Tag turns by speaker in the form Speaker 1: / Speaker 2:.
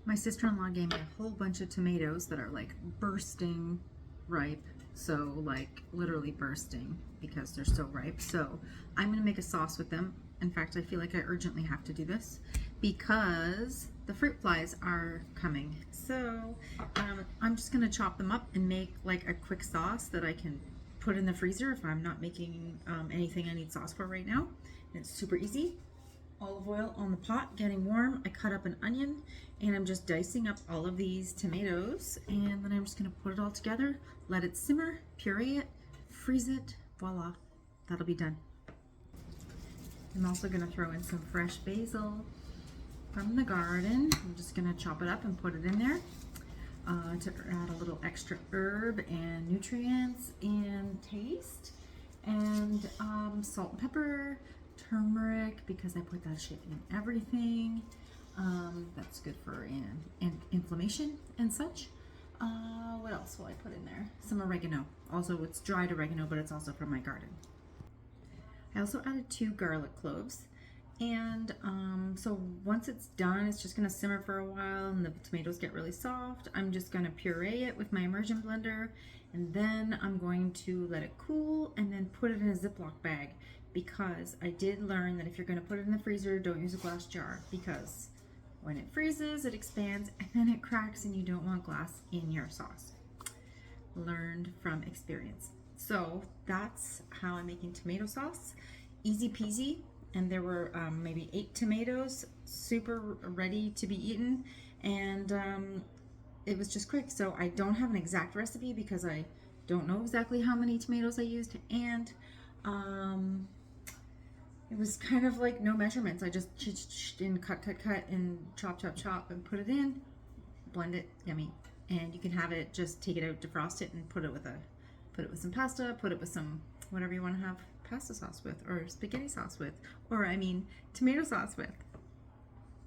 Speaker 1: My sister-in-law gave me a whole bunch of tomatoes that are like bursting ripe. So like literally bursting because they're so ripe. So I'm gonna make a sauce with them. In fact, I feel like I urgently have to do this because the fruit flies are coming. So I'm just gonna chop them up and make like a quick sauce that I can put in the freezer if I'm not making anything I need sauce for right now. And it's super easy. Olive oil on the pot getting warm. I cut up an onion and I'm just dicing up all of these tomatoes, and then I'm just gonna put it all together, let it simmer, puree it, freeze it, voila, that'll be done. I'm also gonna throw in some fresh basil from the garden. I'm just gonna chop it up and put it in there to add a little extra herb and nutrients and taste, and salt and pepper, turmeric, because I put that shit in everything. That's good for inflammation and such. What else will I put in there? Some oregano. Also, it's dried oregano, but it's also from my garden. I also added 2 garlic cloves. And so once it's done, it's just gonna simmer for a while and the tomatoes get really soft. I'm just gonna puree it with my immersion blender, and then I'm going to let it cool and then put it in a Ziploc bag, because I did learn that if you're gonna put it in the freezer, don't use a glass jar, because when it freezes, it expands and then it cracks and you don't want glass in your sauce. Learned from experience. So that's how I'm making tomato sauce. Easy peasy. And there were maybe 8 tomatoes, super ready to be eaten, and it was just quick. So I don't have an exact recipe because I don't know exactly how many tomatoes I used, and it was kind of like no measurements. I just and cut and chop and put it in, blend it, yummy. And you can have it, just take it out, defrost it, and put it with some pasta, put it with some whatever you want to have pasta sauce with, or spaghetti sauce with, or I mean tomato sauce with.